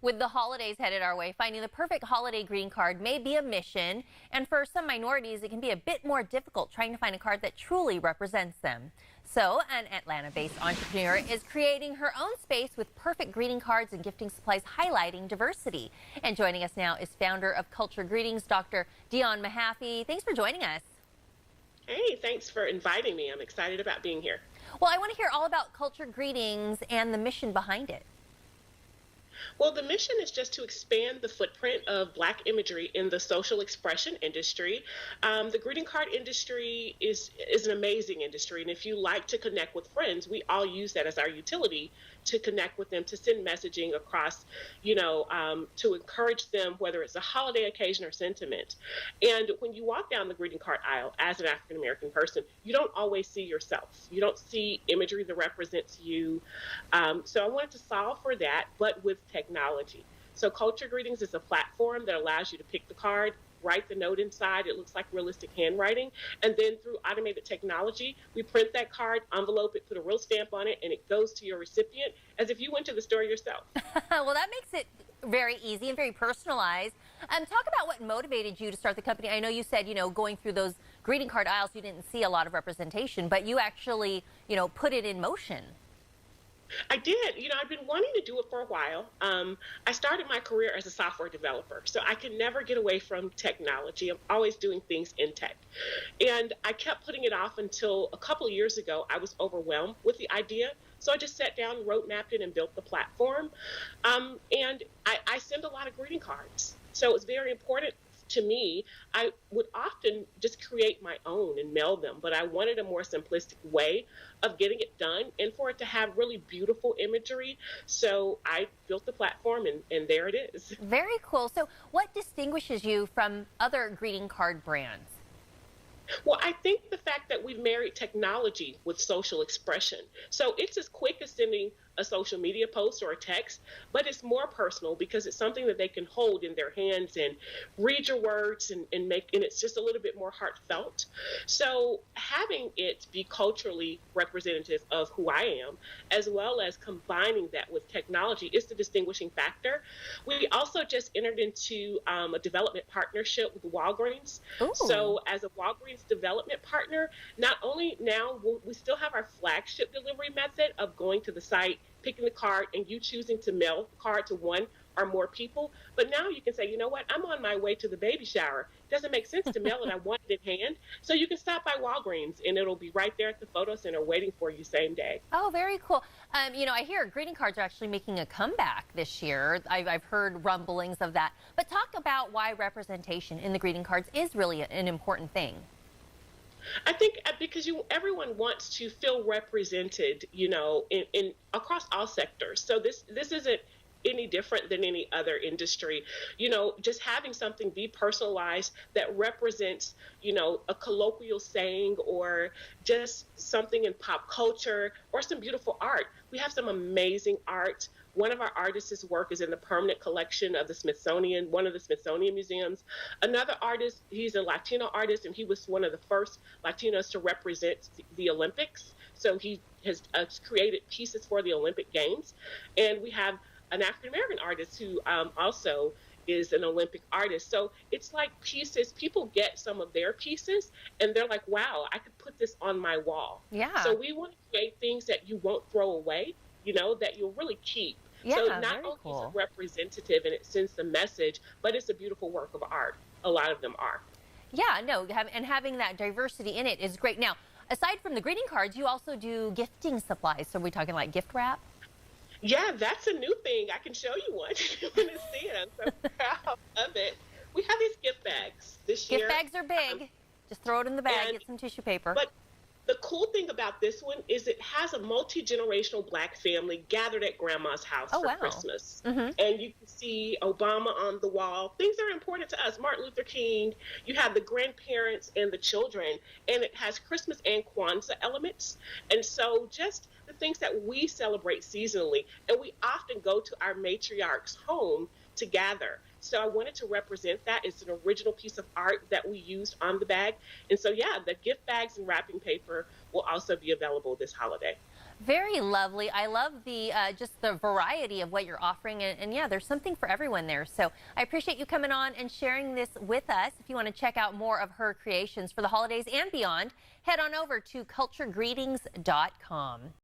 With the holidays headed our way, finding the perfect holiday greeting card may be a mission, and for some minorities, it can be a bit more difficult trying to find a card that truly represents them. So, an Atlanta-based entrepreneur is creating her own space with perfect greeting cards and gifting supplies highlighting diversity. And joining us now is founder of Culture Greetings, Dr. Dion Mahaffey. Thanks for joining us. Hey, thanks for inviting me. I'm excited about being here. Well, I want to hear all about Culture Greetings and the mission behind it. Well, the mission is just to expand the footprint of Black imagery in the social expression industry. The greeting card industry is an amazing industry, and if you like to connect with friends, we all use that as our utility to connect with them, to send messaging across, to encourage them, whether it's a holiday occasion or sentiment. And when you walk down the greeting card aisle as an African American person, you don't always see yourself. You don't see imagery that represents you. So I wanted to solve for that, but with technology. So Culture Greetings is a platform that allows you to pick the card, write the note inside. It looks like realistic handwriting. And then through automated technology, we print that card, envelope it, put a real stamp on it, and it goes to your recipient as if you went to the store yourself. Well, that makes it very easy and very personalized. Talk about what motivated you to start the company. I know you said, going through those greeting card aisles, you didn't see a lot of representation, but you actually, put it in motion. I did. I've been wanting to do it for a while. I started my career as a software developer, so I could never get away from technology. I'm always doing things in tech. And I kept putting it off until a couple of years ago. I was overwhelmed with the idea. So I just sat down, wrote, mapped it, and built the platform. And I send a lot of greeting cards. So it's very important to me. I would often just create my own and mail them, but I wanted a more simplistic way of getting it done and for it to have really beautiful imagery. So I built the platform and there it is. Very cool. So what distinguishes you from other greeting card brands? Well, I think the fact that we've married technology with social expression. So it's as quick as sending a social media post or a text, but it's more personal because it's something that they can hold in their hands and read your words and it's just a little bit more heartfelt. So having it be culturally representative of who I am, as well as combining that with technology, is the distinguishing factor. We also just entered into a development partnership with Walgreens. Ooh. So as a Walgreens development partner, not only now we still have our flagship delivery method of going to the site, picking the card, and you choosing to mail the card to one or more people. But now you can say, you know what, I'm on my way to the baby shower. Doesn't make sense to mail it. I want it in hand. So you can stop by Walgreens and it'll be right there at the photo center waiting for you same day. Oh, very cool. I hear greeting cards are actually making a comeback this year. I've heard rumblings of that. But talk about why representation in the greeting cards is really an important thing. I think because everyone wants to feel represented, in across all sectors. So this isn't any different than any other industry. Just having something be personalized that represents, a colloquial saying or just something in pop culture or some beautiful art. We have some amazing art. One of our artists' work is in the permanent collection of the Smithsonian, one of the Smithsonian museums. Another artist, he's a Latino artist, and he was one of the first Latinos to represent the Olympics. So he has created pieces for the Olympic Games. And we have an African-American artist who also is an Olympic artist. So it's like pieces, people get some of their pieces and they're like, wow, I could put this on my wall. Yeah. So we want to create things that you won't throw away, that you'll really keep. Yeah, so not very only cool. is it representative and it sends the message, but it's a beautiful work of art. A lot of them are. Yeah, no, and having that diversity in it is great. Now, aside from the greeting cards, you also do gifting supplies. So are we talking like gift wrap? Yeah, that's a new thing. I can show you one if you want to see it. I'm so proud of it. We have these gift bags this year. Gift bags are big. Just throw it in the bag, get some tissue paper. But the cool thing about this one is it has a multi-generational Black family gathered at Grandma's house for Christmas. Mm-hmm. And you can see Obama on the wall. Things that are important to us. Martin Luther King. You have the grandparents and the children. And it has Christmas and Kwanzaa elements. And so just the things that we celebrate seasonally. And we often go to our matriarch's home to gather. So I wanted to represent that. It's an original piece of art that we used on the bag. And so, yeah, the gift bags and wrapping paper will also be available this holiday. Very lovely. I love the just the variety of what you're offering, and yeah, there's something for everyone there. So I appreciate you coming on and sharing this with us. If you want to check out more of her creations for the holidays and beyond, head on over to culturegreetings.com.